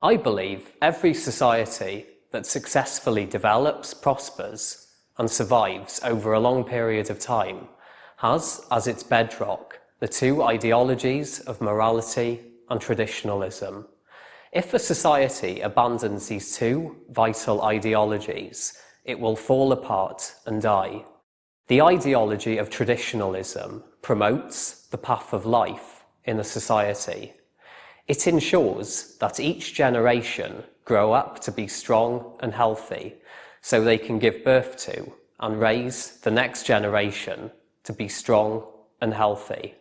I believe every society that successfully develops, prospers, and survives over a long period of time has as its bedrock the two ideologies of morality and traditionalism. If a society abandons these two vital ideologies, it will fall apart and die. The ideology of traditionalism promotes the path of life in a society. It ensures that each generation grow up to be strong and healthy so they can give birth to and raise the next generation to be strong and healthy.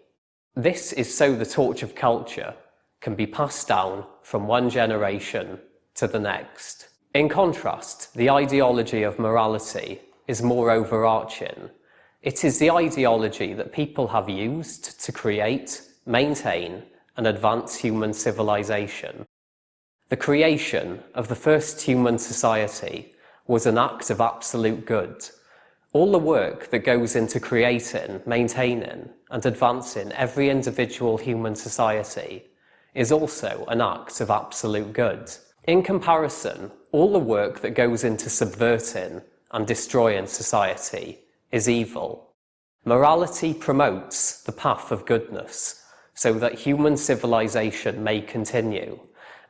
This is so the torch of culture can be passed down from one generation to the next. In contrast, the ideology of morality is more overarching. It is the ideology that people have used to create, maintain, and advance human civilization. The creation of the first human society was an act of absolute good. All the work that goes into creating, maintaining, and advancing every individual human society is also an act of absolute good. In comparison, all the work that goes into subverting and destroying society is evil. Morality promotes the path of goodness so that human civilization may continue,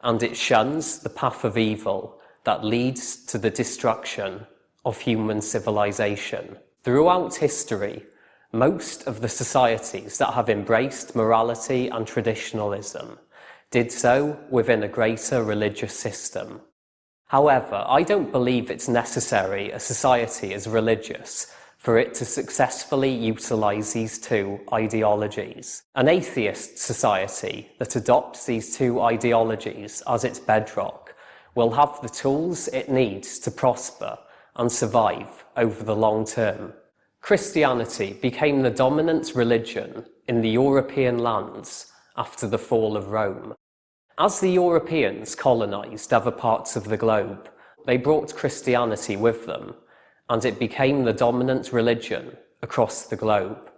and it shuns the path of evil that leads to the destruction of human civilization. Throughout history, most of the societies that have embraced morality and traditionalism did so within a greater religious system. However, I don't believe it's necessary a society is religious for it to successfully utilize these two ideologies. An atheist society that adopts these two ideologies as its bedrock will have the tools it needs to prosper and survive over the long term. Christianity became the dominant religion in the European lands after the fall of Rome. As the Europeans colonized other parts of the globe, they brought Christianity with them, and it became the dominant religion across the globe.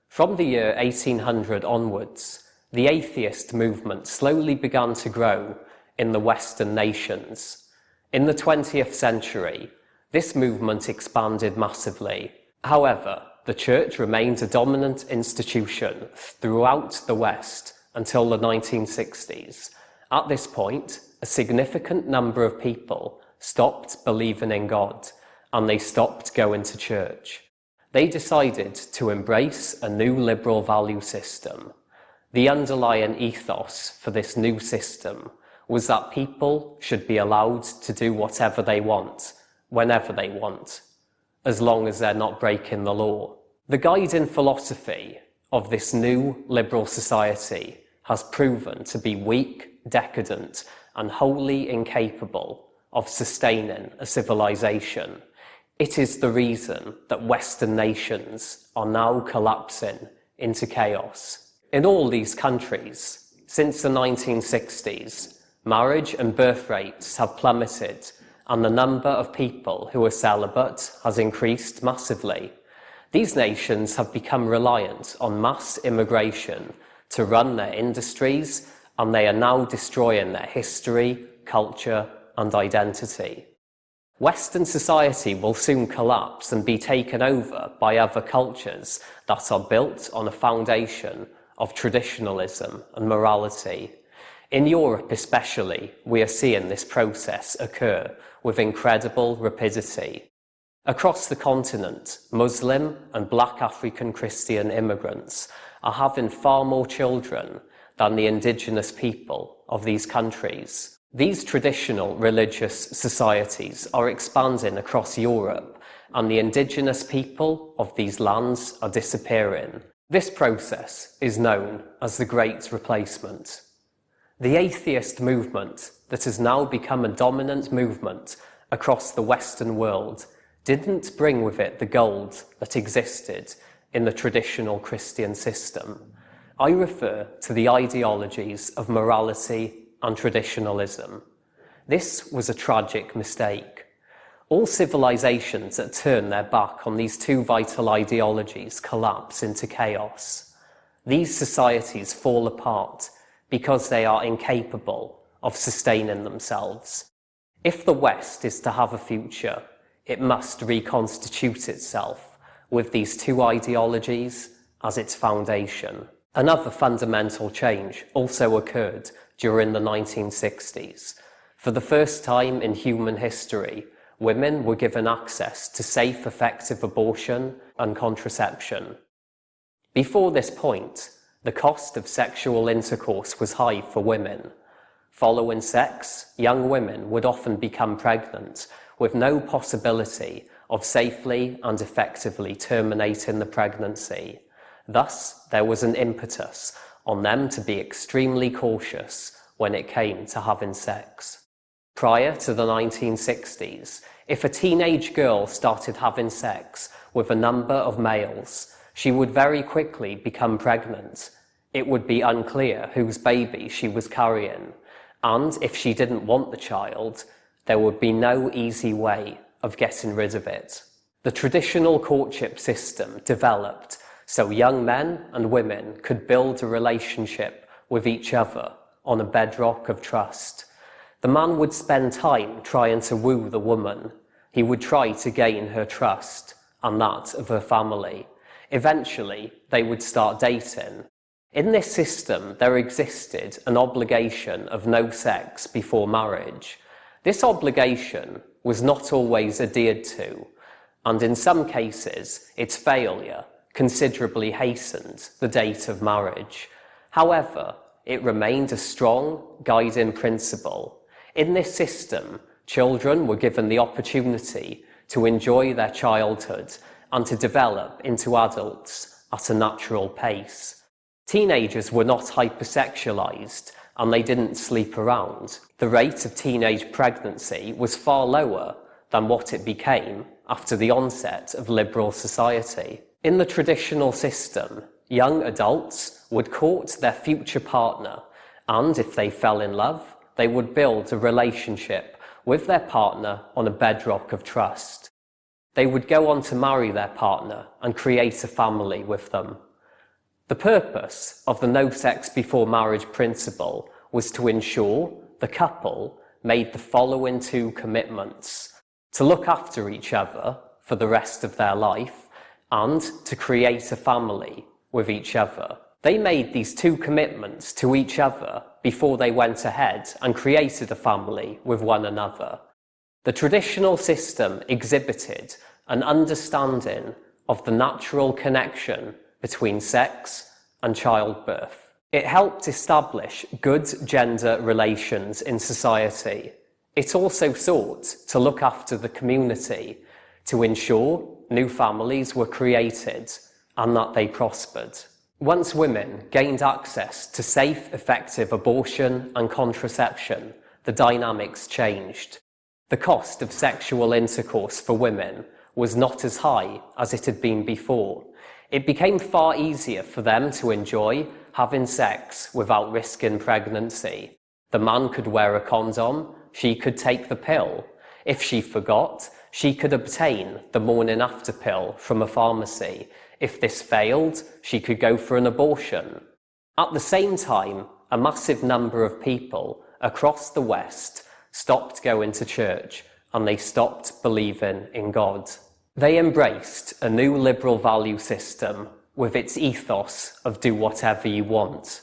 From the year 1800 onwards, the atheist movement slowly began to grow in the Western nations. In the 20th century, this movement expanded massively. However, the Church remained a dominant institution throughout the West until the 1960s. At this point, a significant number of people stopped believing in God, and they stopped going to church. They decided to embrace a new liberal value system. The underlying ethos for this new system was that people should be allowed to do whatever they want, whenever they want, as long as they're not breaking the law. The guiding philosophy of this new liberal society has proven to be weak, decadent, and wholly incapable of sustaining a civilization. It is the reason that Western nations are now collapsing into chaos. In all these countries, since the 1960s, marriage and birth rates have plummeted, and the number of people who are celibate has increased massively. These nations have become reliant on mass immigration to run their industries, and they are now destroying their history, culture, and identity. Western society will soon collapse and be taken over by other cultures that are built on a foundation of traditionalism and morality. In Europe especially, we are seeing this process occur with incredible rapidity. Across the continent, Muslim and Black African Christian immigrants are having far more children than the indigenous people of these countries. These traditional religious societies are expanding across Europe, and the indigenous people of these lands are disappearing. This process is known as the Great Replacement. The atheist movement that has now become a dominant movement across the Western world didn't bring with it the gold that existed in the traditional Christian system. I refer to the ideologies of morality and traditionalism. This was a tragic mistake. All civilizations that turn their back on these two vital ideologies collapse into chaos. These societies fall apart because they are incapable of sustaining themselves. If the West is to have a future, it must reconstitute itself with these two ideologies as its foundation. Another fundamental change also occurred during the 1960s. For the first time in human history, women were given access to safe, effective abortion and contraception. Before this point, the cost of sexual intercourse was high for women. Following sex, young women would often become pregnant with no possibility of safely and effectively terminating the pregnancy. Thus, there was an impetus on them to be extremely cautious when it came to having sex. Prior to the 1960s, if a teenage girl started having sex with a number of males, she would very quickly become pregnant. It would be unclear whose baby she was carrying, and if she didn't want the child, there would be no easy way of getting rid of it. The traditional courtship system developed so young men and women could build a relationship with each other on a bedrock of trust. The man would spend time trying to woo the woman. He would try to gain her trust and that of her family. Eventually, they would start dating. In this system, there existed an obligation of no sex before marriage. This obligation was not always adhered to, and in some cases, its failure considerably hastened the date of marriage. However, it remained a strong guiding principle. In this system, children were given the opportunity to enjoy their childhood and to develop into adults at a natural pace. Teenagers were not hypersexualized and they didn't sleep around. The rate of teenage pregnancy was far lower than what it became after the onset of liberal society. In the traditional system, young adults would court their future partner, and if they fell in love, they would build a relationship with their partner on a bedrock of trust. They would go on to marry their partner and create a family with them. The purpose of the no sex before marriage principle was to ensure the couple made the following two commitments: to look after each other for the rest of their life and to create a family with each other. They made these two commitments to each other before they went ahead and created a family with one another. The traditional system exhibited an understanding of the natural connection between sex and childbirth. It helped establish good gender relations in society. It also sought to look after the community, to ensure new families were created and that they prospered. Once women gained access to safe, effective abortion and contraception, the dynamics changed. The cost of sexual intercourse for women was not as high as it had been before. It became far easier for them to enjoy having sex without risking pregnancy. The man could wear a condom, she could take the pill. If she forgot, she could obtain the morning after pill from a pharmacy. If this failed, she could go for an abortion. At the same time, a massive number of people across the West stopped going to church and they stopped believing in God. They embraced a new liberal value system with its ethos of do whatever you want.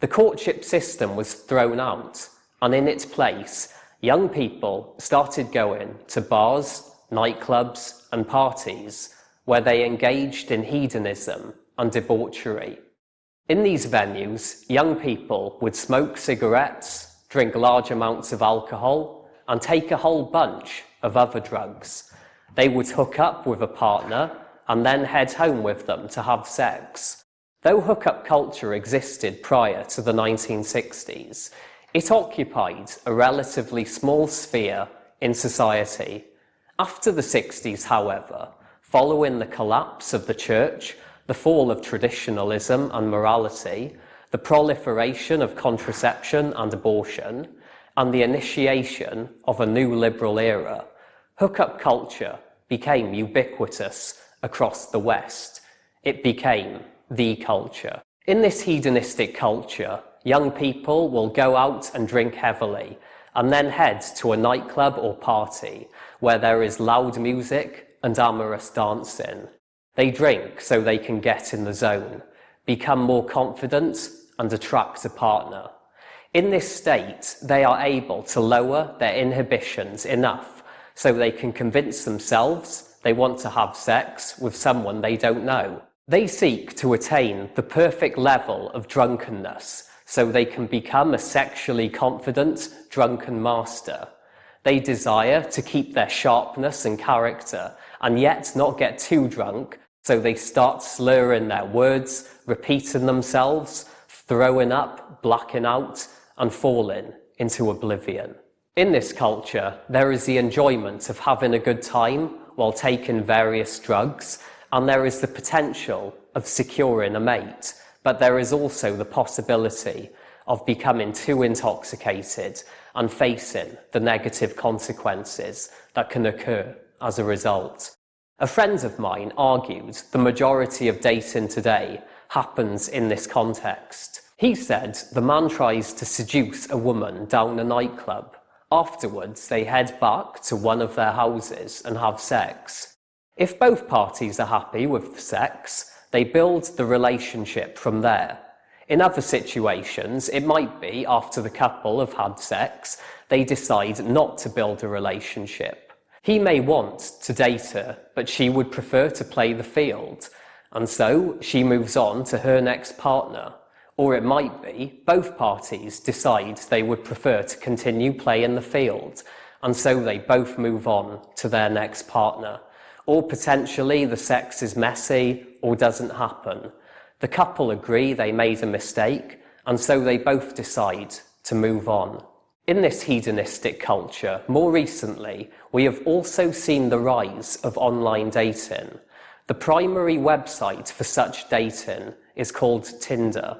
The courtship system was thrown out, and in its place, young people started going to bars, nightclubs, and parties where they engaged in hedonism and debauchery. In these venues, young people would smoke cigarettes, drink large amounts of alcohol, and take a whole bunch of other drugs. They would hook up with a partner and then head home with them to have sex. Though hookup culture existed prior to the 1960s, it occupied a relatively small sphere in society. After the 60s, however, following the collapse of the church, the fall of traditionalism and morality, the proliferation of contraception and abortion, and the initiation of a new liberal era, hookup culture became ubiquitous across the West. It became the culture. In this hedonistic culture, young people will go out and drink heavily, and then head to a nightclub or party where there is loud music and amorous dancing. They drink so they can get in the zone, become more confident, and attract a partner. In this state, they are able to lower their inhibitions enough so they can convince themselves they want to have sex with someone they don't know. They seek to attain the perfect level of drunkenness so they can become a sexually confident, drunken master. They desire to keep their sharpness and character and yet not get too drunk, so they start slurring their words, repeating themselves, throwing up, blacking out, and falling into oblivion. In this culture, there is the enjoyment of having a good time while taking various drugs, and there is the potential of securing a mate, but there is also the possibility of becoming too intoxicated and facing the negative consequences that can occur as a result. A friend of mine argued the majority of dating today happens in this context. He said the man tries to seduce a woman down a nightclub. Afterwards, they head back to one of their houses and have sex. If both parties are happy with the sex, they build the relationship from there. In other situations, it might be after the couple have had sex, they decide not to build a relationship. He may want to date her, but she would prefer to play the field, and so she moves on to her next partner. Or it might be both parties decide they would prefer to continue playing the field, and so they both move on to their next partner. Or potentially the sex is messy or doesn't happen. The couple agree they made a mistake, and so they both decide to move on. In this hedonistic culture, more recently, we have also seen the rise of online dating. The primary website for such dating is called Tinder.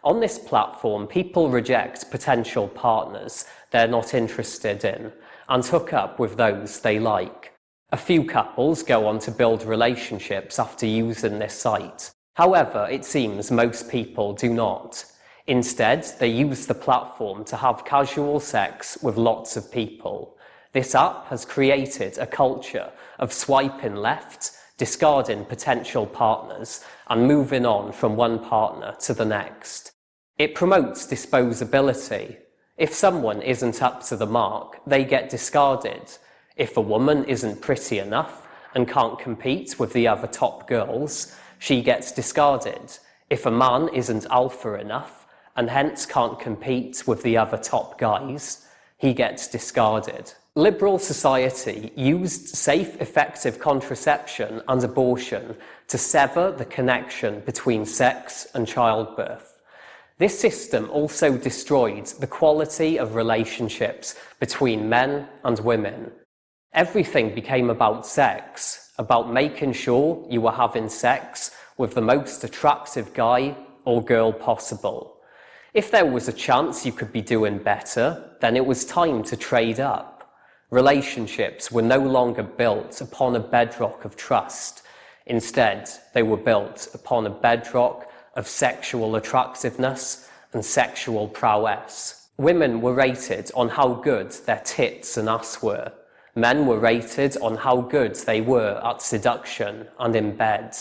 On this platform, people reject potential partners they're not interested in and hook up with those they like. A few couples go on to build relationships after using this site. However, it seems most people do not. Instead, they use the platform to have casual sex with lots of people. This app has created a culture of swiping left, discarding potential partners, and moving on from one partner to the next. It promotes disposability. If someone isn't up to the mark, they get discarded. If a woman isn't pretty enough and can't compete with the other top girls, she gets discarded. If a man isn't alpha enough and hence can't compete with the other top guys, he gets discarded. Liberal society used safe, effective contraception and abortion to sever the connection between sex and childbirth. This system also destroyed the quality of relationships between men and women. Everything became about sex, about making sure you were having sex with the most attractive guy or girl possible. If there was a chance you could be doing better, then it was time to trade up. Relationships were no longer built upon a bedrock of trust. Instead, they were built upon a bedrock of sexual attractiveness and sexual prowess. Women were rated on how good their tits and ass were. Men were rated on how good they were at seduction and in bed.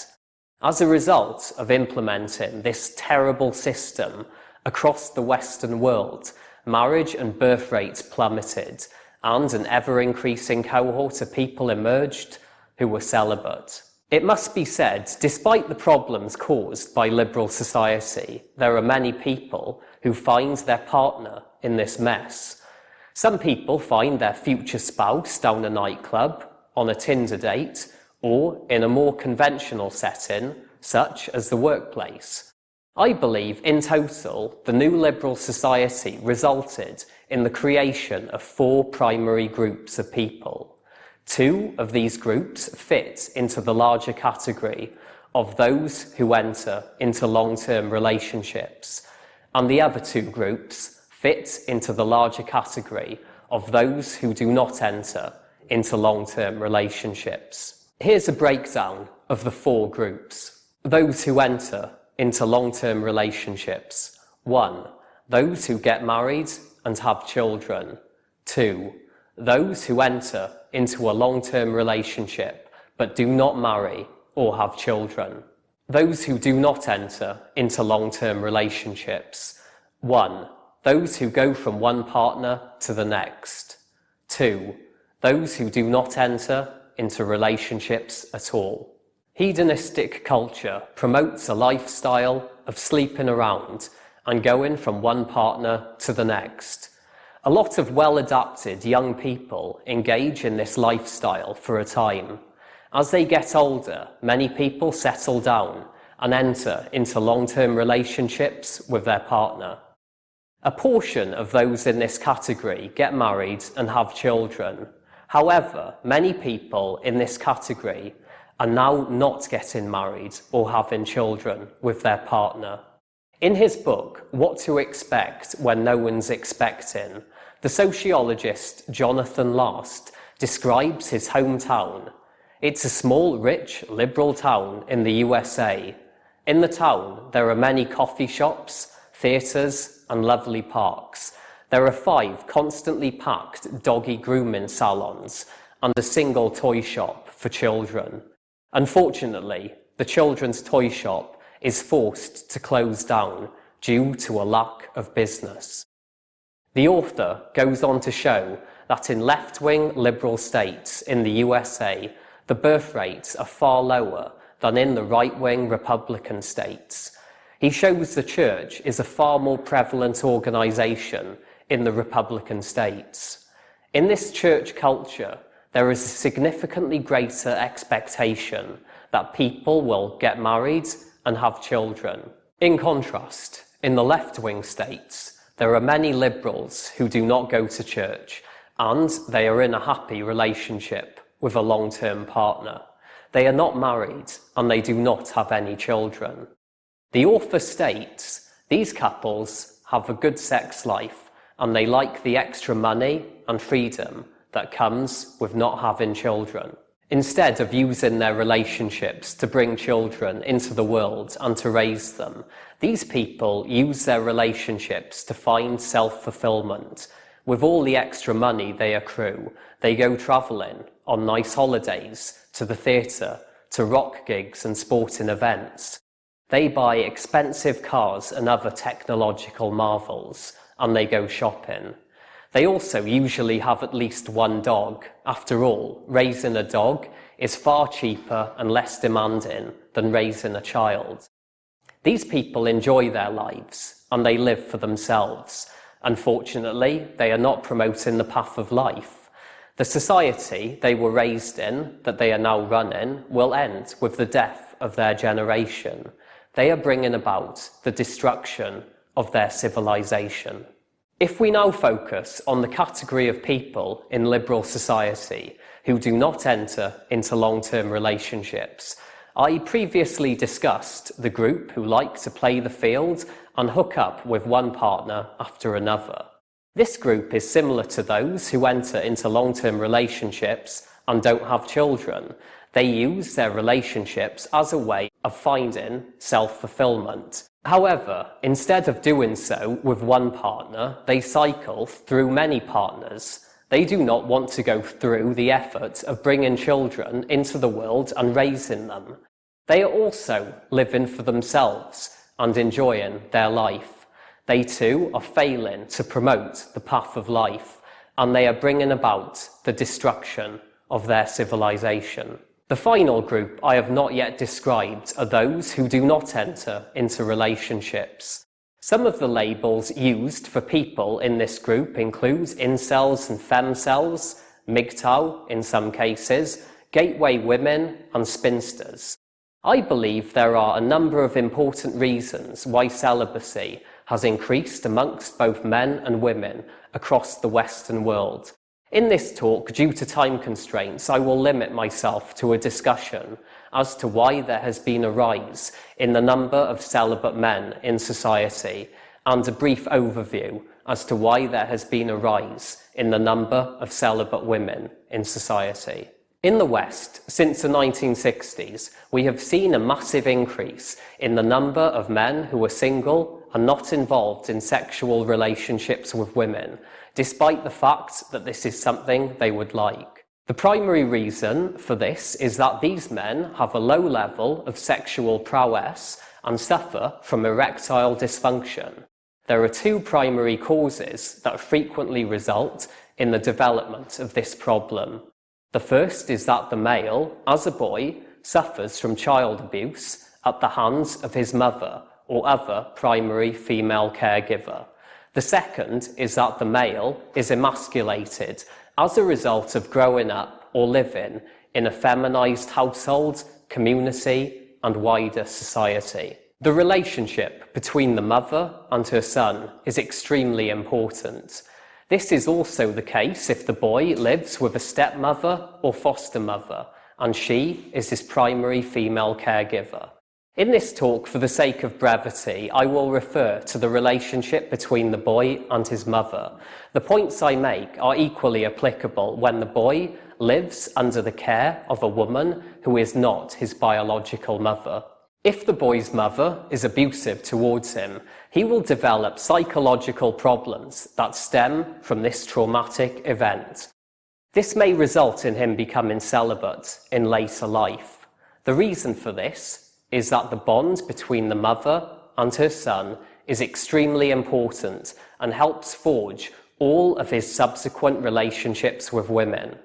As a result of implementing this terrible system across the Western world, marriage and birth rates plummeted, and an ever-increasing cohort of people emerged who were celibate. It must be said, despite the problems caused by liberal society, there are many people who find their partner in this mess. Some people find their future spouse down a nightclub, on a Tinder date, or in a more conventional setting, such as the workplace. I believe, in total, the new liberal society resulted in the creation of 4 primary groups of people. 2 of these groups fit into the larger category of those who enter into long-term relationships, and the other 2 groups fit into the larger category of those who do not enter into long-term relationships. Here's a breakdown of the 4 groups. Those who enter into long-term relationships. 1. those who get married and have children. 2. Those who enter into a long-term relationship but do not marry or have children. Those who do not enter into long-term relationships. 1. Those who go from one partner to the next. 2. Those who do not enter into relationships at all. Hedonistic culture promotes a lifestyle of sleeping around and going from one partner to the next. A lot of well-adapted young people engage in this lifestyle for a time. As they get older, many people settle down and enter into long-term relationships with their partner. A portion of those in this category get married and have children. However, many people in this category are now not getting married or having children with their partner. In his book, What to Expect When No One's Expecting, the sociologist Jonathan Last describes his hometown. It's a small, rich, liberal town in the USA. In the town, there are many coffee shops, theatres, and lovely parks. There are 5 constantly packed doggy grooming salons and a single toy shop for children. Unfortunately, the children's toy shop is forced to close down due to a lack of business. The author goes on to show that in left-wing liberal states in the USA, the birth rates are far lower than in the right-wing Republican states. He shows the church is a far more prevalent organisation in the Republican states. In this church culture, there is a significantly greater expectation that people will get married and have children. In contrast, in the left-wing states, there are many liberals who do not go to church and they are in a happy relationship with a long-term partner. They are not married and they do not have any children. The author states these couples have a good sex life and they like the extra money and freedom that comes with not having children. Instead of using their relationships to bring children into the world and to raise them, these people use their relationships to find self-fulfillment. With all the extra money they accrue, they go travelling on nice holidays, to the theatre, to rock gigs and sporting events. They buy expensive cars and other technological marvels, and they go shopping. They also usually have at least one dog. After all, raising a dog is far cheaper and less demanding than raising a child. These people enjoy their lives, and they live for themselves. Unfortunately, they are not promoting the path of life. The society they were raised in, that they are now running, will end with the death of their generation. They are bringing about the destruction of their civilization. If we now focus on the category of people in liberal society who do not enter into long-term relationships, I previously discussed the group who like to play the field and hook up with one partner after another. This group is similar to those who enter into long-term relationships and don't have children. They use their relationships as a way of finding self-fulfillment. However, instead of doing so with one partner, they cycle through many partners. They do not want to go through the effort of bringing children into the world and raising them. They are also living for themselves and enjoying their life. They too are failing to promote the path of life, and they are bringing about the destruction of their civilization. The final group I have not yet described are those who do not enter into relationships. Some of the labels used for people in this group include Incels and Femcels, MGTOW in some cases, gateway women and spinsters. I believe there are a number of important reasons why celibacy has increased amongst both men and women across the Western world. In this talk, due to time constraints, I will limit myself to a discussion as to why there has been a rise in the number of celibate men in society, and a brief overview as to why there has been a rise in the number of celibate women in society. In the West, since the 1960s, we have seen a massive increase in the number of men who are single are not involved in sexual relationships with women, despite the fact that this is something they would like. The primary reason for this is that these men have a low level of sexual prowess and suffer from erectile dysfunction. There are two primary causes that frequently result in the development of this problem. The first is that the male, as a boy, suffers from child abuse at the hands of his mother or other primary female caregiver. The second is that the male is emasculated as a result of growing up or living in a feminized household, community, and wider society. The relationship between the mother and her son is extremely important. This is also the case if the boy lives with a stepmother or foster mother, and she is his primary female caregiver. In this talk, for the sake of brevity, I will refer to the relationship between the boy and his mother. The points I make are equally applicable when the boy lives under the care of a woman who is not his biological mother. If the boy's mother is abusive towards him, he will develop psychological problems that stem from this traumatic event. This may result in him becoming celibate in later life. The reason for this is that the bond between the mother and her son is extremely important and helps forge all of his subsequent relationships with women.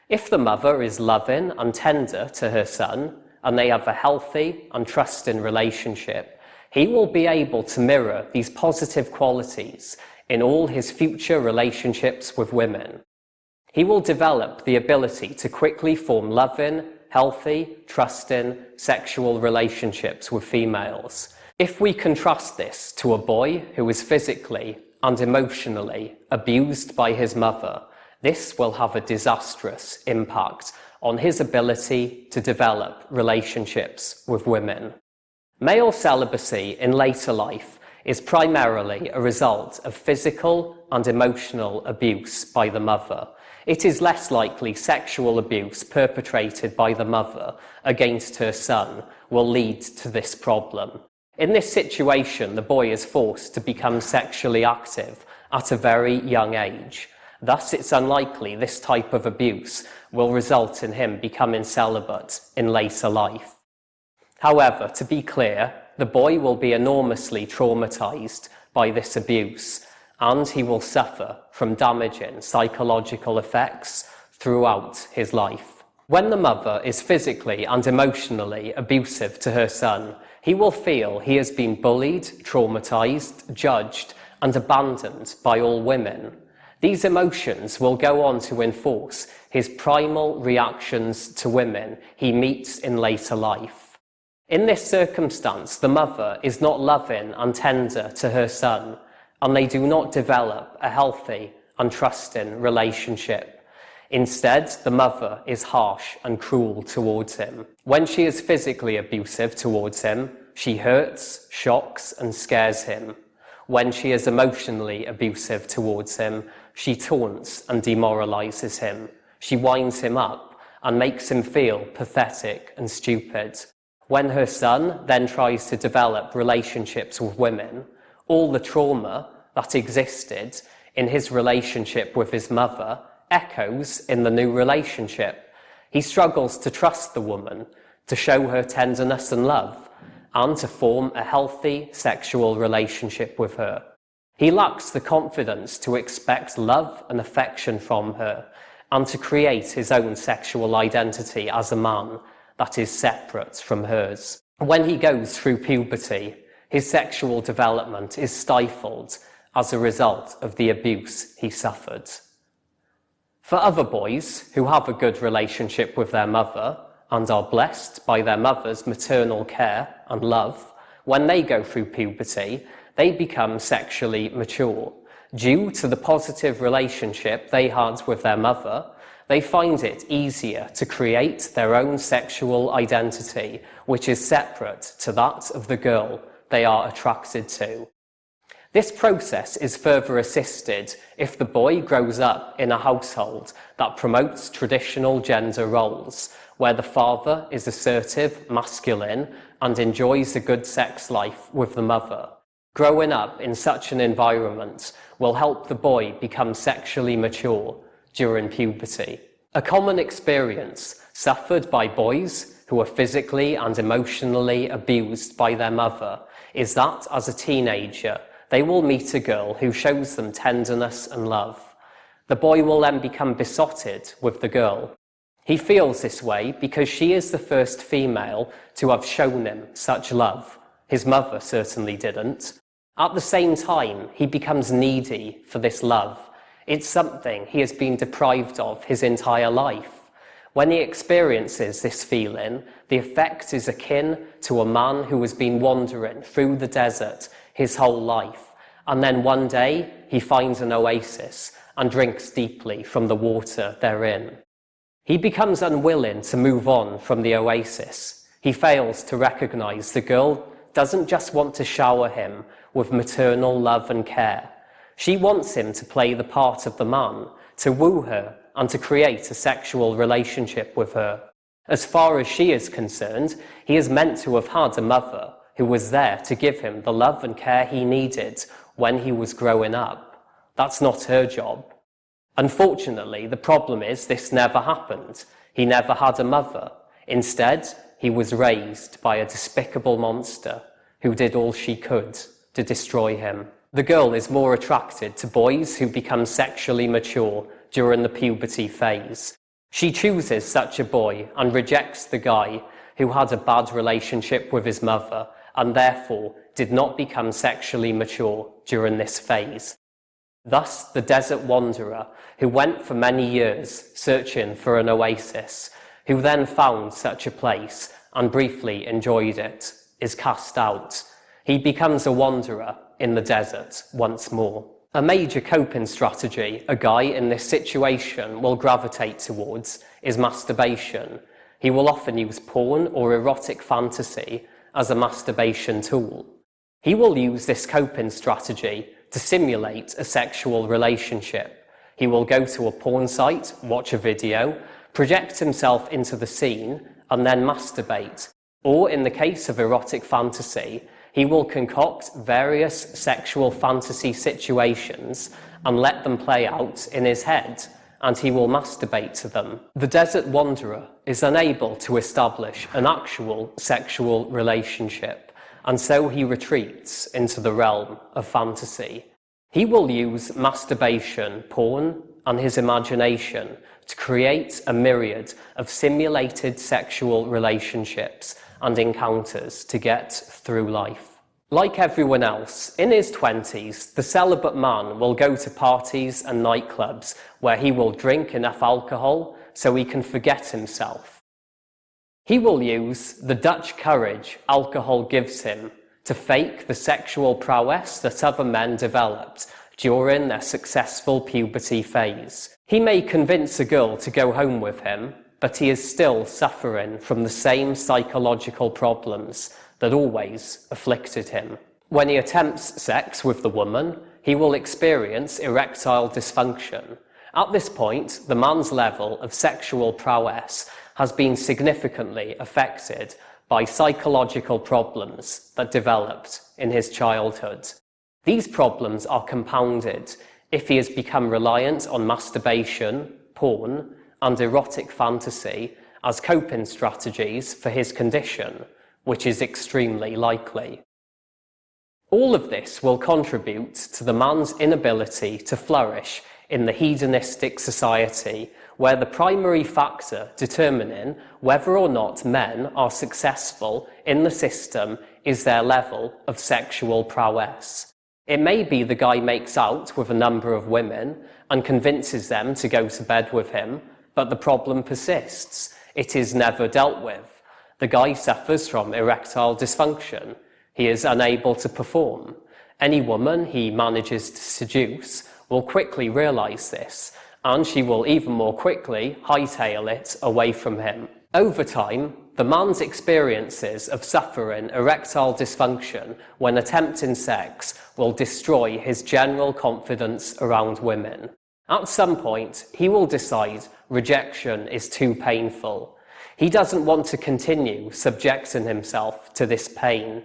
If the mother is loving and tender to her son, and they have a healthy and trusting relationship, he will be able to mirror these positive qualities in all his future relationships with women. He will develop the ability to quickly form loving, healthy, trusting, sexual relationships with females. If we contrast this to a boy who is physically and emotionally abused by his mother, this will have a disastrous impact on his ability to develop relationships with women. Male celibacy in later life is primarily a result of physical and emotional abuse by the mother. It is less likely sexual abuse perpetrated by the mother against her son will lead to this problem. In this situation, the boy is forced to become sexually active at a very young age. Thus, it's unlikely this type of abuse will result in him becoming celibate in later life. However, to be clear, the boy will be enormously traumatized by this abuse, and he will suffer from damaging psychological effects throughout his life. When the mother is physically and emotionally abusive to her son, he will feel he has been bullied, traumatized, judged, and abandoned by all women. These emotions will go on to enforce his primal reactions to women he meets in later life. In this circumstance, the mother is not loving and tender to her son, and they do not develop a healthy and trusting relationship. Instead, the mother is harsh and cruel towards him. When she is physically abusive towards him, she hurts, shocks, and scares him. When she is emotionally abusive towards him, she taunts and demoralizes him. She winds him up and makes him feel pathetic and stupid. When her son then tries to develop relationships with women, all the trauma that existed in his relationship with his mother echoes in the new relationship. He struggles to trust the woman, to show her tenderness and love, and to form a healthy sexual relationship with her. He lacks the confidence to expect love and affection from her, and to create his own sexual identity as a man that is separate from hers. When he goes through puberty, his sexual development is stifled as a result of the abuse he suffered. For other boys who have a good relationship with their mother and are blessed by their mother's maternal care and love, when they go through puberty, they become sexually mature. Due to the positive relationship they had with their mother, they find it easier to create their own sexual identity, which is separate to that of the girl they are attracted to. This process is further assisted if the boy grows up in a household that promotes traditional gender roles, where the father is assertive, masculine, and enjoys a good sex life with the mother. Growing up in such an environment will help the boy become sexually mature during puberty. A common experience suffered by boys who are physically and emotionally abused by their mother is that as a teenager, they will meet a girl who shows them tenderness and love. The boy will then become besotted with the girl. He feels this way because she is the first female to have shown him such love. His mother certainly didn't. At the same time, he becomes needy for this love. It's something he has been deprived of his entire life. When he experiences this feeling, the effect is akin to a man who has been wandering through the desert his whole life, and then one day he finds an oasis and drinks deeply from the water therein. He becomes unwilling to move on from the oasis. He fails to recognize the girl doesn't just want to shower him with maternal love and care. She wants him to play the part of the man, to woo her and to create a sexual relationship with her. As far as she is concerned, he is meant to have had a mother who was there to give him the love and care he needed when he was growing up. That's not her job. Unfortunately, the problem is this never happened. He never had a mother. Instead, he was raised by a despicable monster who did all she could to destroy him. The girl is more attracted to boys who become sexually mature during the puberty phase. She chooses such a boy and rejects the guy who had a bad relationship with his mother and therefore did not become sexually mature during this phase. Thus, the desert wanderer, who went for many years searching for an oasis, who then found such a place and briefly enjoyed it, is cast out. He becomes a wanderer in the desert once more. A major coping strategy a guy in this situation will gravitate towards is masturbation. He will often use porn or erotic fantasy as a masturbation tool. He will use this coping strategy to simulate a sexual relationship. He will go to a porn site, watch a video, project himself into the scene, and then masturbate. Or in the case of erotic fantasy, he will concoct various sexual fantasy situations and let them play out in his head, and he will masturbate to them. The desert wanderer is unable to establish an actual sexual relationship, and so he retreats into the realm of fantasy. He will use masturbation, porn, and his imagination to create a myriad of simulated sexual relationships and encounters to get through life. Like everyone else, in his 20s, the celibate man will go to parties and nightclubs where he will drink enough alcohol so he can forget himself. He will use the Dutch courage alcohol gives him to fake the sexual prowess that other men developed during their successful puberty phase. He may convince a girl to go home with him, but he is still suffering from the same psychological problems that always afflicted him. When he attempts sex with the woman, he will experience erectile dysfunction. At this point, the man's level of sexual prowess has been significantly affected by psychological problems that developed in his childhood. These problems are compounded if he has become reliant on masturbation, porn, and erotic fantasy as coping strategies for his condition, which is extremely likely. All of this will contribute to the man's inability to flourish in the hedonistic society, where the primary factor determining whether or not men are successful in the system is their level of sexual prowess. It may be the guy makes out with a number of women and convinces them to go to bed with him, but the problem persists. It is never dealt with. The guy suffers from erectile dysfunction. He is unable to perform. Any woman he manages to seduce will quickly realize this, and she will even more quickly hightail it away from him. Over time, the man's experiences of suffering erectile dysfunction when attempting sex will destroy his general confidence around women. At some point, he will decide rejection is too painful. He doesn't want to continue subjecting himself to this pain.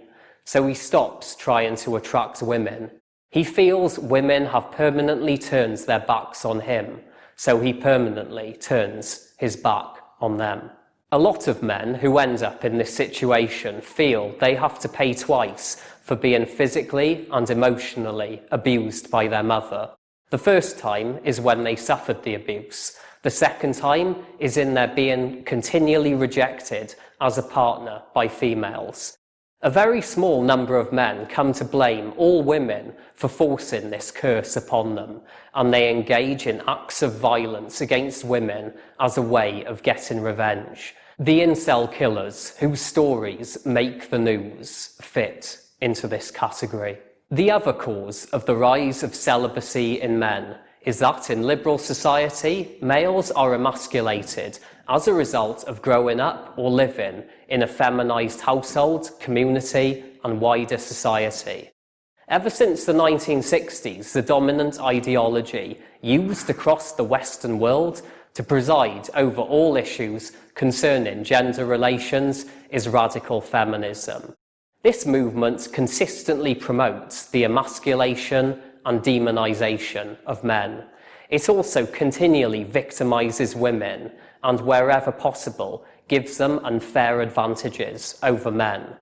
so he stops trying to attract women. He feels women have permanently turned their backs on him, so he permanently turns his back on them. A lot of men who end up in this situation feel they have to pay twice for being physically and emotionally abused by their mother. The first time is when they suffered the abuse. The second time is in their being continually rejected as a partner by females. A very small number of men come to blame all women for forcing this curse upon them, and they engage in acts of violence against women as a way of getting revenge. The incel killers, whose stories make the news, fit into this category. The other cause of the rise of celibacy in men is that in liberal society, males are emasculated as a result of growing up or living in a feminized household, community, and wider society. Ever since the 1960s, the dominant ideology used across the Western world to preside over all issues concerning gender relations is radical feminism. This movement consistently promotes the emasculation and demonization of men. It also continually victimizes women and, wherever possible, gives them unfair advantages over men.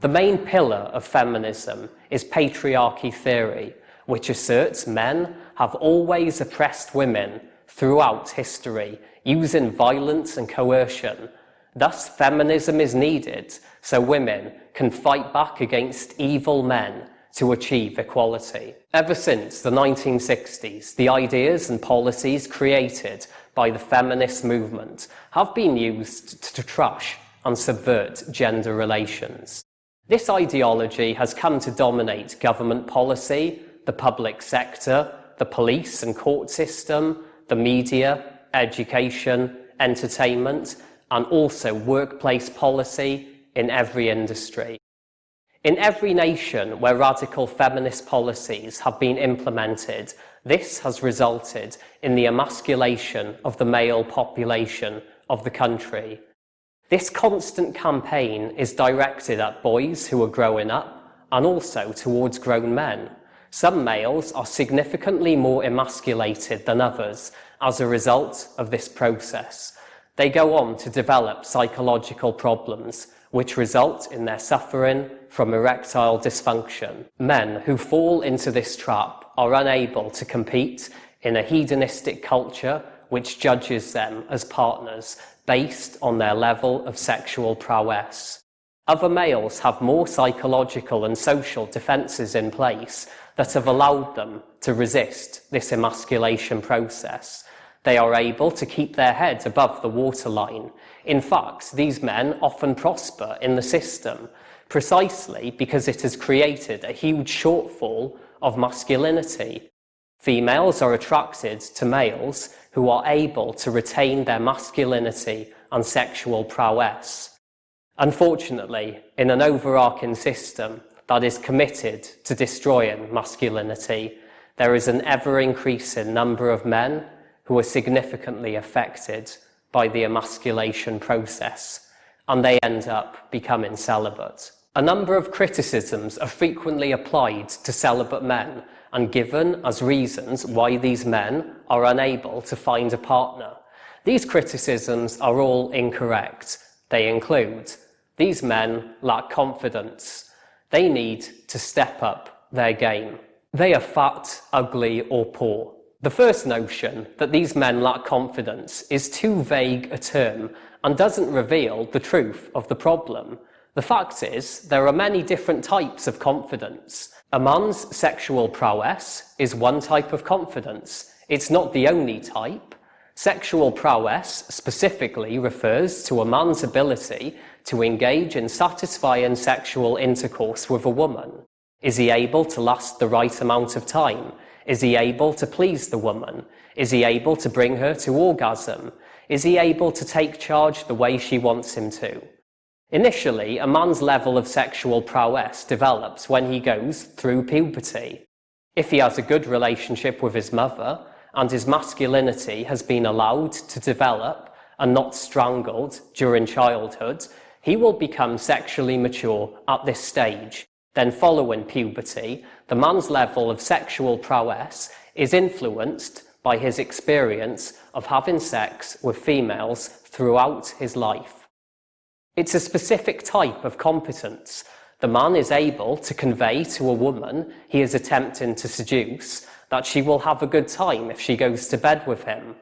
The main pillar of feminism is Patriarchy Theory, which asserts men have always oppressed women throughout history, using violence and coercion. Thus, feminism is needed so women can fight back against evil men to achieve equality. Ever since the 1960s, the ideas and policies created by the feminist movement have been used to trash and subvert gender relations. This ideology has come to dominate government policy, the public sector, the police and court system, the media, education, entertainment, and also workplace policy in every industry. In every nation where radical feminist policies have been implemented, this has resulted in the emasculation of the male population of the country. This constant campaign is directed at boys who are growing up and also towards grown men. Some males are significantly more emasculated than others as a result of this process. They go on to develop psychological problems which result in their suffering from erectile dysfunction. Men who fall into this trap are unable to compete in a hedonistic culture which judges them as partners based on their level of sexual prowess. Other males have more psychological and social defences in place that have allowed them to resist this emasculation process. They are able to keep their heads above the waterline. In fact, these men often prosper in the system, precisely because it has created a huge shortfall of masculinity. Females are attracted to males who are able to retain their masculinity and sexual prowess. Unfortunately, in an overarching system that is committed to destroying masculinity, there is an ever-increasing number of men who are significantly affected by the emasculation process, and they end up becoming celibate. A number of criticisms are frequently applied to celibate men and given as reasons why these men are unable to find a partner. These criticisms are all incorrect. They include: these men lack confidence. They need to step up their game. They are fat, ugly, or poor. The first notion, that these men lack confidence, is too vague a term and doesn't reveal the truth of the problem. The fact is, there are many different types of confidence. A man's sexual prowess is one type of confidence. It's not the only type. Sexual prowess specifically refers to a man's ability to engage in satisfying sexual intercourse with a woman. Is he able to last the right amount of time? Is he able to please the woman? Is he able to bring her to orgasm? Is he able to take charge the way she wants him to? Initially, a man's level of sexual prowess develops when he goes through puberty. If he has a good relationship with his mother, and his masculinity has been allowed to develop and not strangled during childhood, he will become sexually mature at this stage. Then following puberty, the man's level of sexual prowess is influenced by his experience of having sex with females throughout his life. It's a specific type of competence. The man is able to convey to a woman he is attempting to seduce that she will have a good time if she goes to bed with him.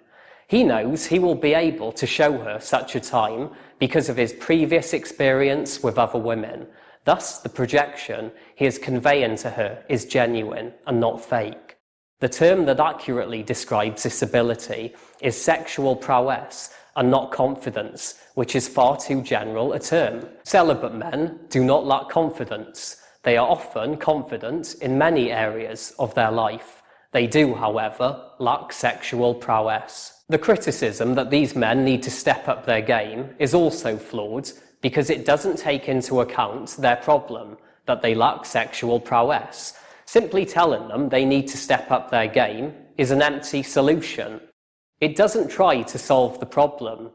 He knows he will be able to show her such a time because of his previous experience with other women. Thus, the projection he is conveying to her is genuine and not fake. The term that accurately describes this ability is sexual prowess and not confidence, which is far too general a term. Celibate men do not lack confidence. They are often confident in many areas of their life. They do, however, lack sexual prowess. The criticism that these men need to step up their game is also flawed because it doesn't take into account their problem, that they lack sexual prowess. Simply telling them they need to step up their game is an empty solution. It doesn't try to solve the problem.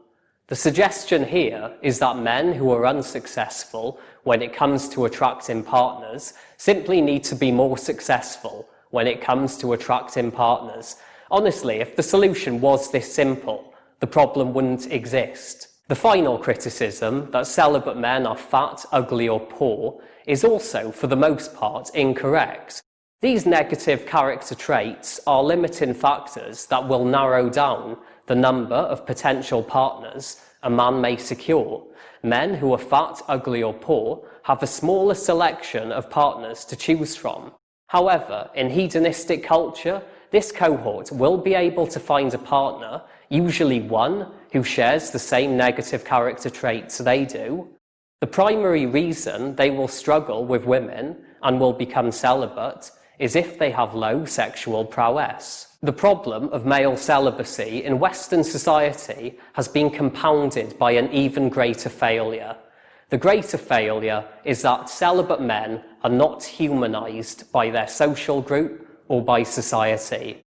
The suggestion here is that men who are unsuccessful when it comes to attracting partners simply need to be more successful when it comes to attracting partners. Honestly, if the solution was this simple, the problem wouldn't exist. The final criticism, that celibate men are fat, ugly or poor, is also, for the most part, incorrect. These negative character traits are limiting factors that will narrow down the number of potential partners a man may secure. Men who are fat, ugly or poor have a smaller selection of partners to choose from. However, in hedonistic culture, this cohort will be able to find a partner, usually one who shares the same negative character traits they do. The primary reason they will struggle with women and will become celibate is if they have low sexual prowess. The problem of male celibacy in Western society has been compounded by an even greater failure. The greater failure is that celibate men are not humanized by their social group or by society.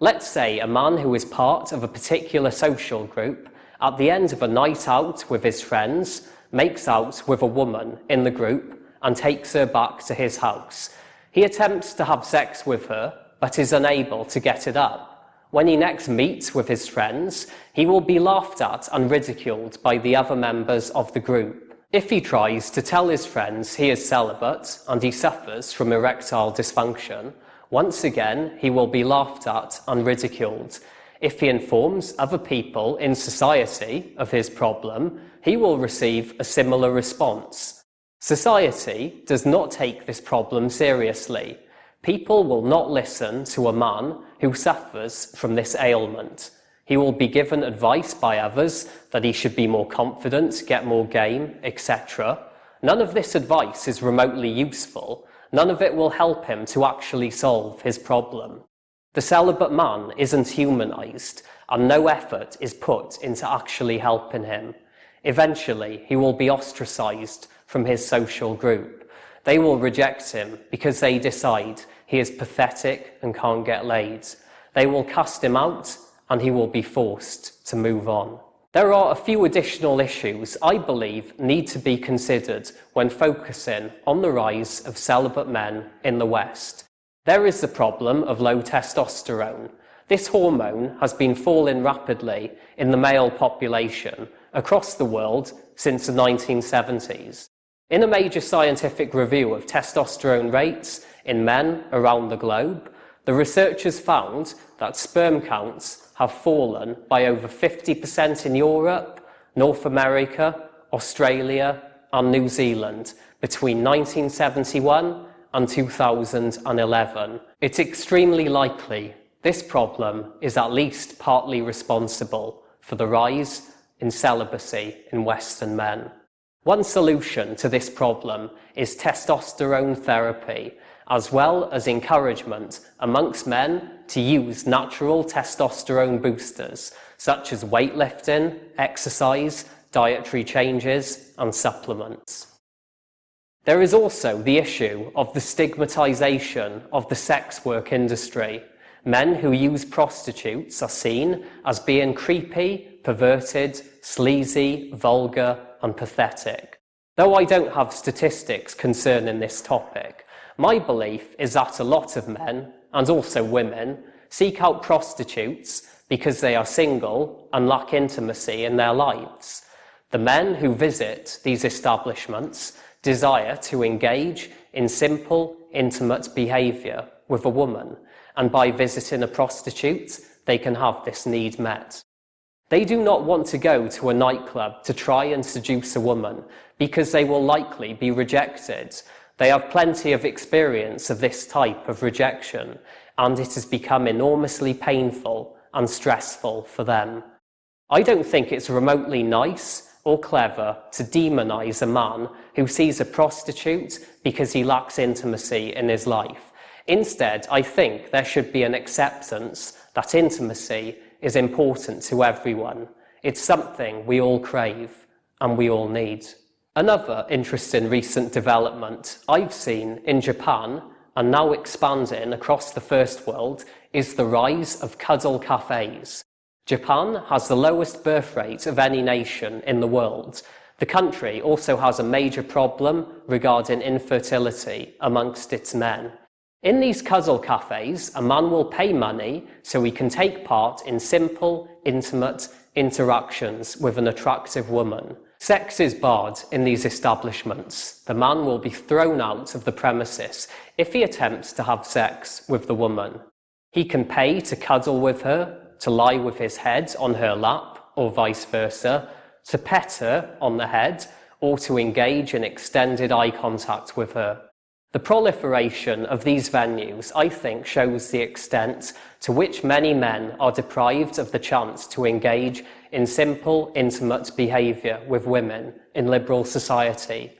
Let's say a man who is part of a particular social group, at the end of a night out with his friends, makes out with a woman in the group and takes her back to his house. He attempts to have sex with her, but is unable to get it up. When he next meets with his friends, he will be laughed at and ridiculed by the other members of the group. If he tries to tell his friends he is celibate and he suffers from erectile dysfunction, once again he will be laughed at and ridiculed. If he informs other people in society of his problem, he will receive a similar response. Society does not take this problem seriously. People will not listen to a man who suffers from this ailment. He will be given advice by others that he should be more confident, get more game, etc. None of this advice is remotely useful. None of it will help him to actually solve his problem. The celibate man isn't humanized, and no effort is put into actually helping him. Eventually, he will be ostracized from his social group. They will reject him because they decide he is pathetic and can't get laid. They will cast him out, and he will be forced to move on. There are a few additional issues I believe need to be considered when focusing on the rise of celibate men in the West. There is the problem of low testosterone. This hormone has been falling rapidly in the male population across the world since the 1970s. In a major scientific review of testosterone rates in men around the globe, the researchers found that sperm counts have fallen by over 50% in Europe, North America, Australia and New Zealand between 1971 and 2011. It's extremely likely this problem is at least partly responsible for the rise in celibacy in Western men. One solution to this problem is testosterone therapy, as well as encouragement amongst men to use natural testosterone boosters, such as weightlifting, exercise, dietary changes, and supplements. There is also the issue of the stigmatization of the sex work industry. Men who use prostitutes are seen as being creepy, perverted, sleazy, vulgar, and pathetic. Though I don't have statistics concerning this topic, my belief is that a lot of men, and also women, seek out prostitutes because they are single and lack intimacy in their lives. The men who visit these establishments desire to engage in simple, intimate behaviour with a woman, and by visiting a prostitute, they can have this need met. They do not want to go to a nightclub to try and seduce a woman because they will likely be rejected. They have plenty of experience of this type of rejection, and it has become enormously painful and stressful for them. I don't think it's remotely nice or clever to demonise a man who sees a prostitute because he lacks intimacy in his life. Instead, I think there should be an acceptance that intimacy is important to everyone. It's something we all crave and we all need. Another interesting recent development I've seen in Japan, and now expanding across the first world, is the rise of cuddle cafes. Japan has the lowest birth rate of any nation in the world. The country also has a major problem regarding infertility amongst its men. In these cuddle cafes, a man will pay money so he can take part in simple, intimate interactions with an attractive woman. Sex is barred in these establishments. The man will be thrown out of the premises if he attempts to have sex with the woman. He can pay to cuddle with her, to lie with his head on her lap, or vice versa, to pet her on the head, or to engage in extended eye contact with her. The proliferation of these venues, I think, shows the extent to which many men are deprived of the chance to engage in simple, intimate behaviour with women in liberal society.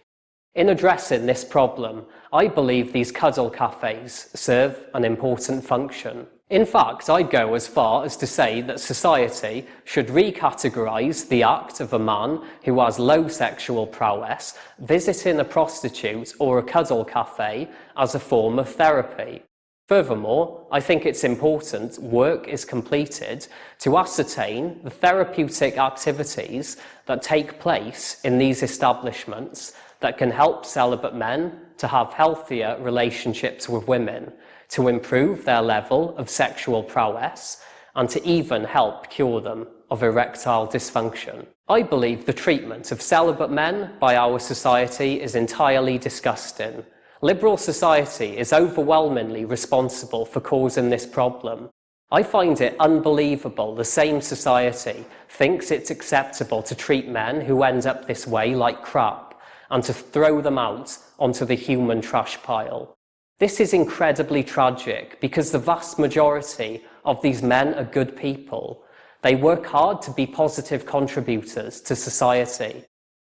In addressing this problem, I believe these cuddle cafes serve an important function. In fact, I'd go as far as to say that society should recategorise the act of a man who has low sexual prowess visiting a prostitute or a cuddle cafe as a form of therapy. Furthermore, I think it's important work is completed to ascertain the therapeutic activities that take place in these establishments that can help celibate men to have healthier relationships with women, to improve their level of sexual prowess, and to even help cure them of erectile dysfunction. I believe the treatment of celibate men by our society is entirely disgusting. Liberal society is overwhelmingly responsible for causing this problem. I find it unbelievable the same society thinks it's acceptable to treat men who end up this way like crap, and to throw them out onto the human trash pile. This is incredibly tragic because the vast majority of these men are good people. They work hard to be positive contributors to society.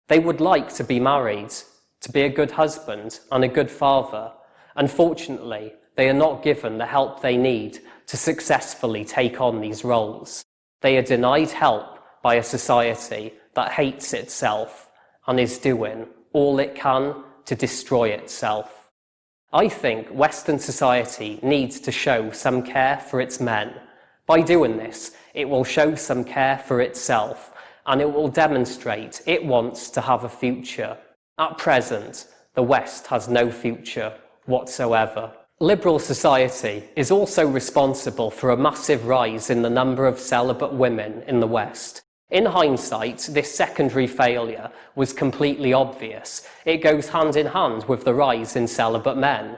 They would like to be married, to be a good husband and a good father. Unfortunately, they are not given the help they need to successfully take on these roles. They are denied help by a society that hates itself and is doing all it can to destroy itself. I think Western society needs to show some care for its men. By doing this, it will show some care for itself, and it will demonstrate it wants to have a future. At present, the West has no future whatsoever. Liberal society is also responsible for a massive rise in the number of celibate women in the West. In hindsight, this secondary failure was completely obvious. It goes hand in hand with the rise in celibate men.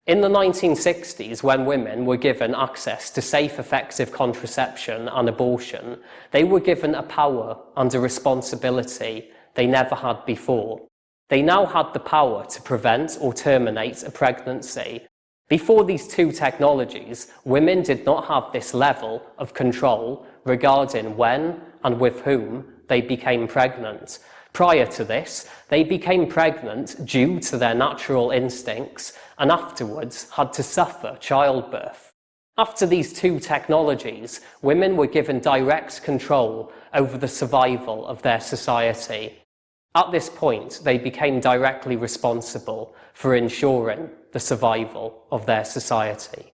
In the 1960s, when women were given access to safe, effective contraception and abortion, they were given a power and a responsibility they never had before. They now had the power to prevent or terminate a pregnancy. Before these two technologies, women did not have this level of control regarding when and with whom they became pregnant. Prior to this, they became pregnant due to their natural instincts and afterwards had to suffer childbirth. After these two technologies, women were given direct control over the survival of their society. At this point, they became directly responsible for ensuring the survival of their society.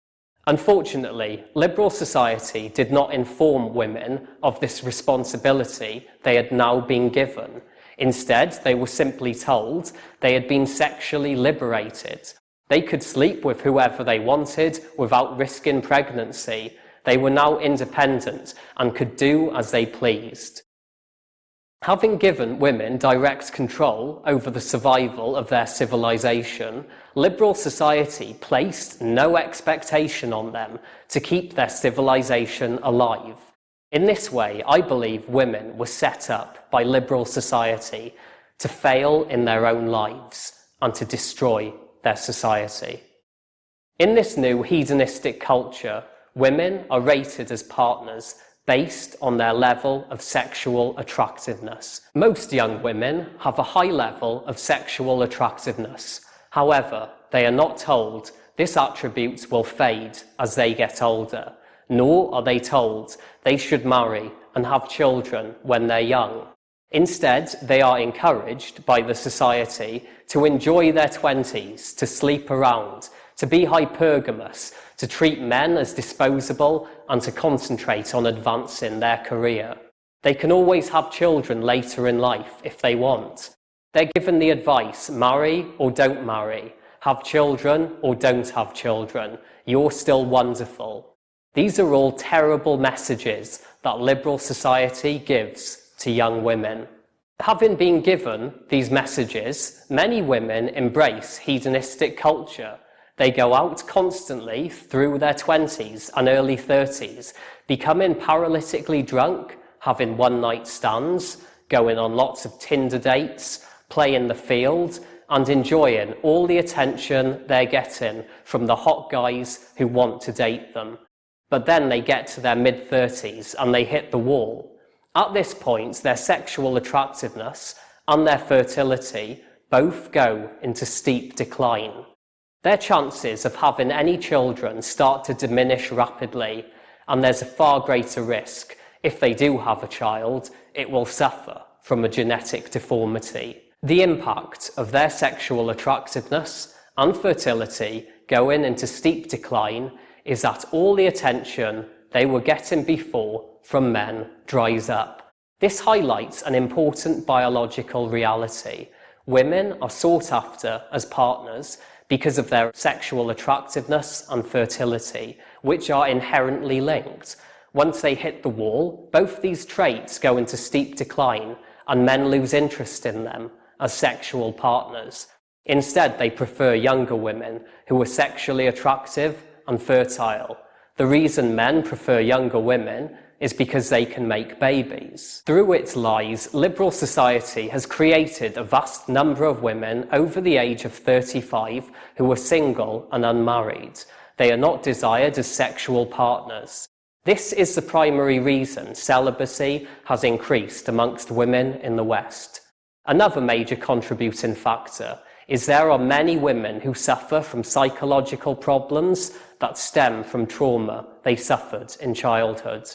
Unfortunately, liberal society did not inform women of this responsibility they had now been given. Instead, they were simply told they had been sexually liberated. They could sleep with whoever they wanted without risking pregnancy. They were now independent and could do as they pleased. Having given women direct control over the survival of their civilization, liberal society placed no expectation on them to keep their civilization alive. In this way, I believe women were set up by liberal society to fail in their own lives and to destroy their society. In this new hedonistic culture, women are rated as partners based on their level of sexual attractiveness. Most young women have a high level of sexual attractiveness. However, they are not told this attribute will fade as they get older, nor are they told they should marry and have children when they're young. Instead, they are encouraged by the society to enjoy their 20s, to sleep around, to be hypergamous, to treat men as disposable, and to concentrate on advancing their career. They can always have children later in life if they want. They're given the advice, marry or don't marry, have children or don't have children, you're still wonderful. These are all terrible messages that liberal society gives to young women. Having been given these messages, many women embrace hedonistic culture. They go out constantly through their 20s and early 30s, becoming paralytically drunk, having one-night stands, going on lots of Tinder dates, playing the field, and enjoying all the attention they're getting from the hot guys who want to date them. But then they get to their mid-30s and they hit the wall. At this point, their sexual attractiveness and their fertility both go into steep decline. Their chances of having any children start to diminish rapidly, and there's a far greater risk, if they do have a child, it will suffer from a genetic deformity. The impact of their sexual attractiveness and fertility going into steep decline is that all the attention they were getting before from men dries up. This highlights an important biological reality. Women are sought after as partners because of their sexual attractiveness and fertility, which are inherently linked. Once they hit the wall, both these traits go into steep decline and men lose interest in them as sexual partners. Instead, they prefer younger women who are sexually attractive and fertile. The reason men prefer younger women is because they can make babies. Through its lies, liberal society has created a vast number of women over the age of 35 who are single and unmarried. They are not desired as sexual partners. This is the primary reason celibacy has increased amongst women in the West. Another major contributing factor is there are many women who suffer from psychological problems that stem from trauma they suffered in childhood.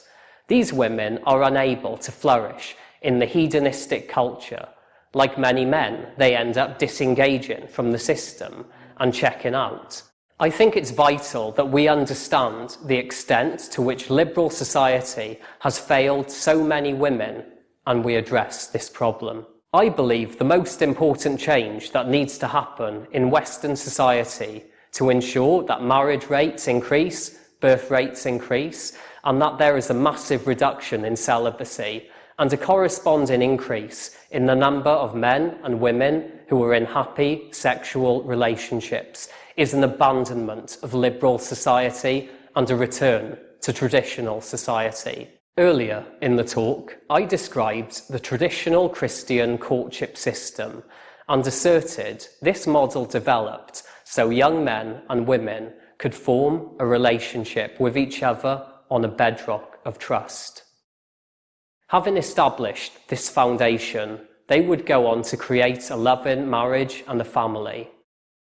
These women are unable to flourish in the hedonistic culture. Like many men, they end up disengaging from the system and checking out. I think it's vital that we understand the extent to which liberal society has failed so many women, and we address this problem. I believe the most important change that needs to happen in Western society to ensure that marriage rates increase, birth rates increase, and that there is a massive reduction in celibacy and a corresponding increase in the number of men and women who are in happy sexual relationships is an abandonment of liberal society and a return to traditional society. Earlier in the talk, I described the traditional Christian courtship system and asserted this model developed so young men and women could form a relationship with each other on a bedrock of trust. Having established this foundation, they would go on to create a loving marriage and a family.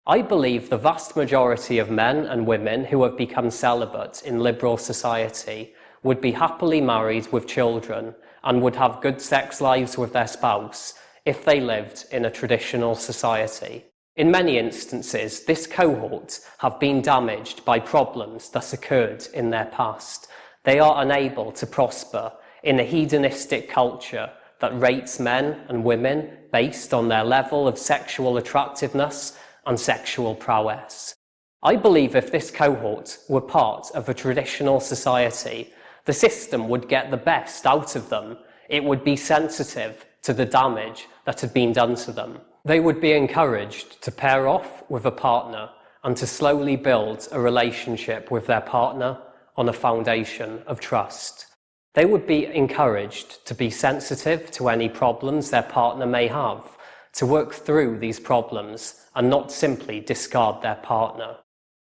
I believe the vast majority of men and women who have become celibate in liberal society would be happily married with children and would have good sex lives with their spouse if they lived in a traditional society. In many instances, this cohort have been damaged by problems that occurred in their past. They are unable to prosper in a hedonistic culture that rates men and women based on their level of sexual attractiveness and sexual prowess. I believe if this cohort were part of a traditional society, the system would get the best out of them. It would be sensitive to the damage that had been done to them. They would be encouraged to pair off with a partner and to slowly build a relationship with their partner on a foundation of trust. They would be encouraged to be sensitive to any problems their partner may have, to work through these problems and not simply discard their partner.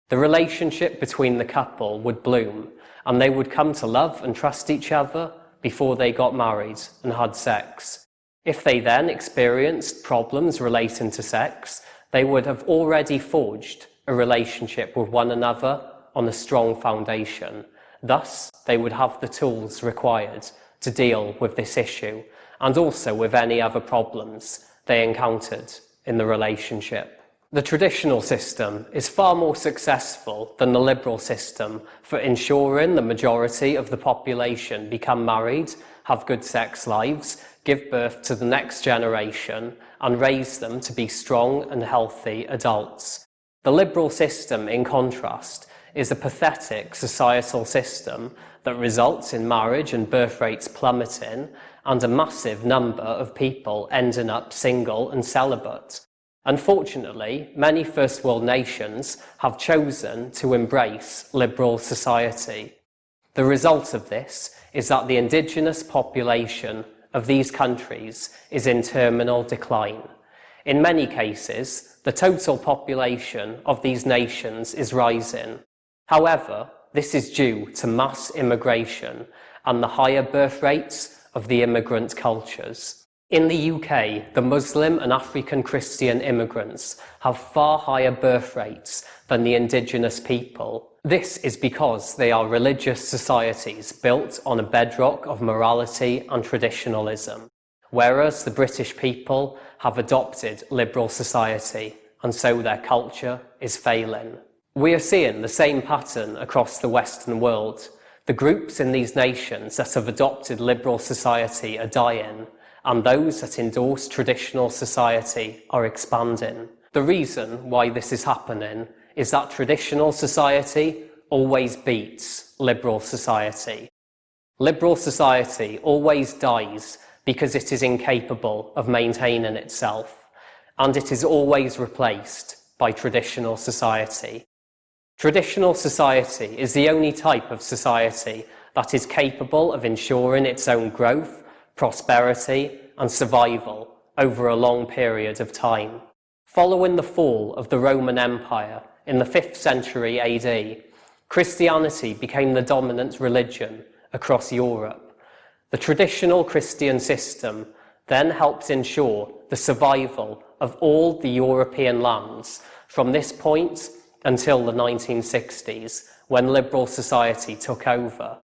The relationship between the couple would bloom, and they would come to love and trust each other before they got married and had sex. If they then experienced problems relating to sex, they would have already forged a relationship with one another on a strong foundation. Thus, they would have the tools required to deal with this issue and also with any other problems they encountered in the relationship. The traditional system is far more successful than the liberal system for ensuring the majority of the population become married, have good sex lives, give birth to the next generation, and raise them to be strong and healthy adults. The liberal system, in contrast, is a pathetic societal system that results in marriage and birth rates plummeting and a massive number of people ending up single and celibate. Unfortunately, many first world nations have chosen to embrace liberal society. The result of this is that the indigenous population of these countries is in terminal decline. In many cases, the total population of these nations is rising. However, this is due to mass immigration and the higher birth rates of the immigrant cultures. In the UK, the Muslim and African Christian immigrants have far higher birth rates than the indigenous people. This is because they are religious societies built on a bedrock of morality and traditionalism, whereas the British people have adopted liberal society, and so their culture is failing. We are seeing the same pattern across the Western world. The groups in these nations that have adopted liberal society are dying, and those that endorse traditional society are expanding. The reason why this is happening is that traditional society always beats liberal society. Liberal society always dies because it is incapable of maintaining itself, and it is always replaced by traditional society. Traditional society is the only type of society that is capable of ensuring its own growth, prosperity, and survival over a long period of time. Following the fall of the Roman Empire in the 5th century AD, Christianity became the dominant religion across Europe. The traditional Christian system then helped ensure the survival of all the European lands from this point until the 1960s, when liberal society took over.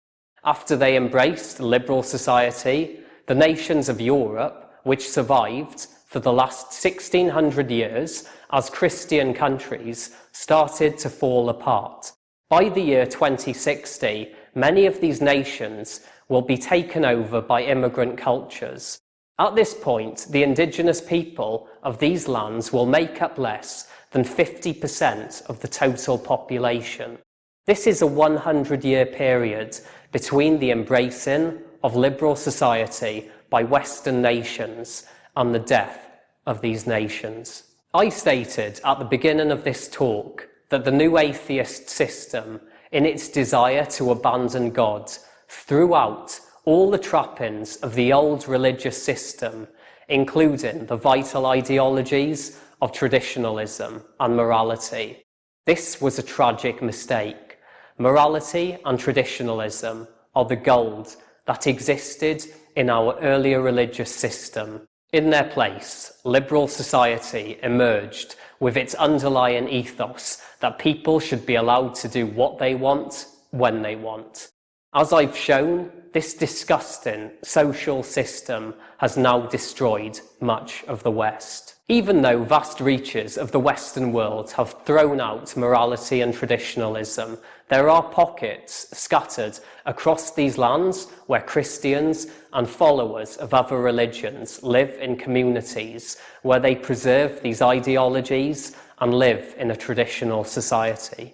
After they embraced liberal society, the nations of Europe, which survived for the last 1600 years as Christian countries, started to fall apart. By the year 2060, many of these nations will be taken over by immigrant cultures. At this point, the indigenous people of these lands will make up less than 50% of the total population. This is a 100-year period between the embracing of liberal society by Western nations and the death of these nations. I stated at the beginning of this talk that the new atheist system, in its desire to abandon God, threw out all the trappings of the old religious system, including the vital ideologies of traditionalism and morality. This was a tragic mistake. Morality and traditionalism are the gold that existed in our earlier religious system. In their place, liberal society emerged with its underlying ethos that people should be allowed to do what they want, when they want. As I've shown, this disgusting social system has now destroyed much of the West. Even though vast reaches of the Western world have thrown out morality and traditionalism, There are pockets scattered across these lands where Christians and followers of other religions live in communities where they preserve these ideologies and live in a traditional society.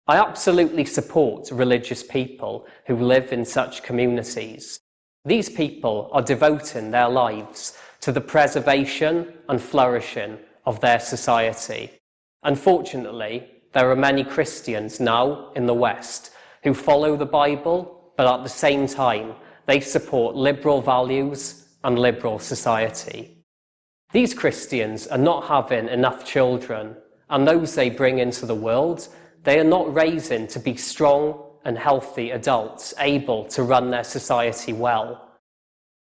I absolutely support religious people who live in such communities. These people are devoting their lives to the preservation and flourishing of their society. Unfortunately, there are many Christians now in the West who follow the Bible, but at the same time, they support liberal values and liberal society. These Christians are not having enough children, and those they bring into the world, they are not raising to be strong and healthy adults able to run their society well.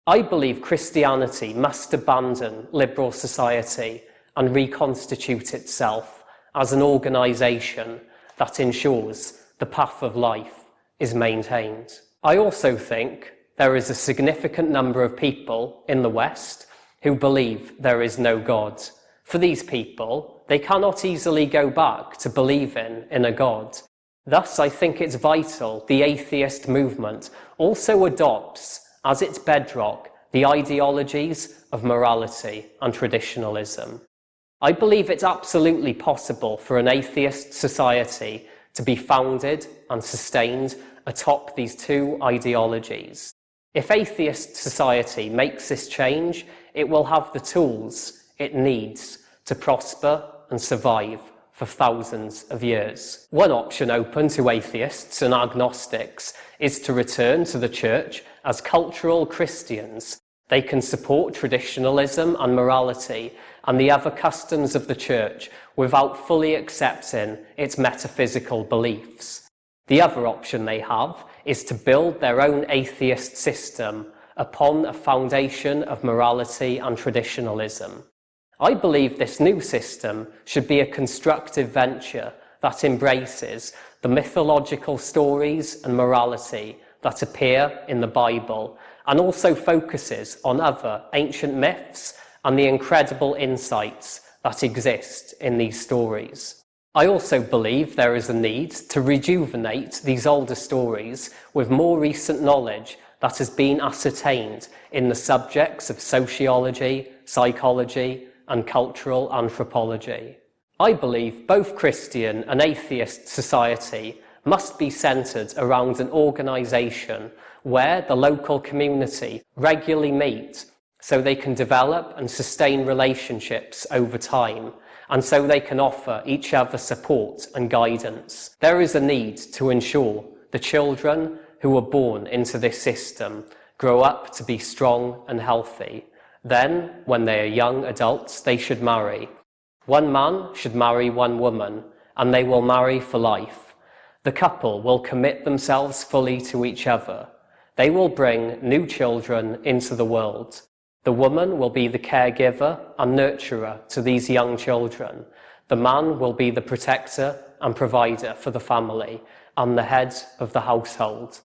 I believe Christianity must abandon liberal society and reconstitute itself as an organisation that ensures the path of life is maintained. I also think there is a significant number of people in the West who believe there is no God. For these people, they cannot easily go back to believing in a God. Thus, I think it's vital the atheist movement also adopts as its bedrock the ideologies of morality and traditionalism. I believe it's absolutely possible for an atheist society to be founded and sustained atop these two ideologies. If atheist society makes this change, it will have the tools it needs to prosper and survive for thousands of years. One option open to atheists and agnostics is to return to the church as cultural Christians. They can support traditionalism and morality and the other customs of the church without fully accepting its metaphysical beliefs. The other option they have is to build their own atheist system upon a foundation of morality and traditionalism. I believe this new system should be a constructive venture that embraces the mythological stories and morality that appear in the Bible and also focuses on other ancient myths and the incredible insights that exist in these stories. I also believe there is a need to rejuvenate these older stories with more recent knowledge that has been ascertained in the subjects of sociology, psychology, and cultural anthropology. I believe both Christian and atheist society must be centred around an organisation where the local community regularly meet so they can develop and sustain relationships over time, and so they can offer each other support and guidance. There is a need to ensure the children who are born into this system grow up to be strong and healthy. Then, when they are young adults, they should marry. One man should marry one woman, and they will marry for life. The couple will commit themselves fully to each other. They will bring new children into the world. The woman will be the caregiver and nurturer to these young children. The man will be the protector and provider for the family and the head of the household.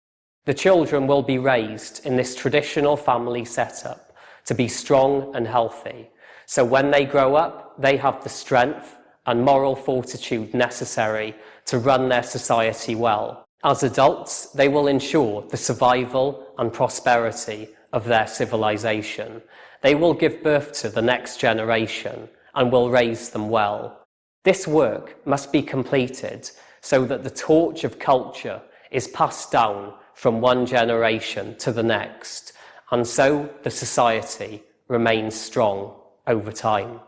The children will be raised in this traditional family setup to be strong and healthy. So when they grow up, they have the strength and moral fortitude necessary to run their society well. As adults, they will ensure the survival and prosperity of their civilization. They will give birth to the next generation and will raise them well. This work must be completed so that the torch of culture is passed down from one generation to the next, and so the society remains strong over time.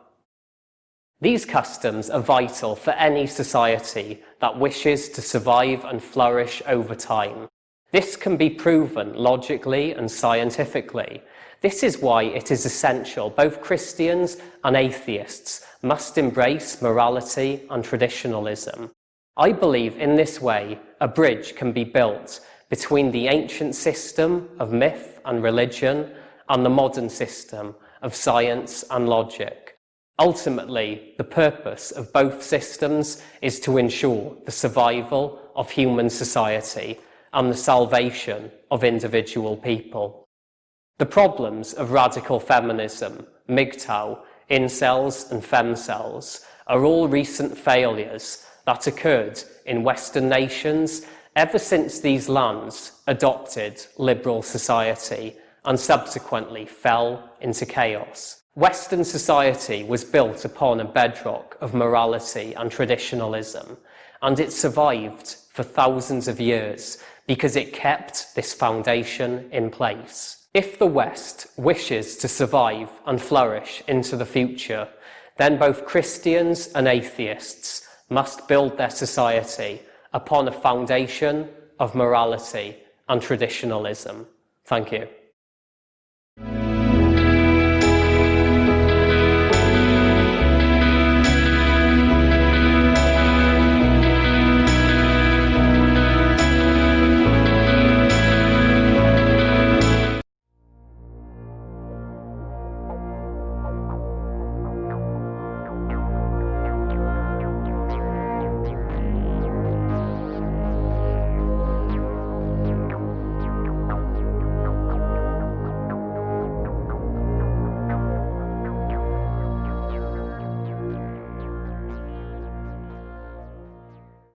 These customs are vital for any society that wishes to survive and flourish over time. This can be proven logically and scientifically. This is why it is essential both Christians and atheists must embrace morality and traditionalism. I believe in this way a bridge can be built between the ancient system of myth and religion and the modern system of science and logic. Ultimately, the purpose of both systems is to ensure the survival of human society and the salvation of individual people. The problems of radical feminism, MGTOW, Incels and Femcels are all recent failures that occurred in Western nations ever since these lands adopted liberal society and subsequently fell into chaos. Western society was built upon a bedrock of morality and traditionalism, and it survived for thousands of years because it kept this foundation in place. If the West wishes to survive and flourish into the future, then both Christians and atheists must build their society upon a foundation of morality and traditionalism. Thank you.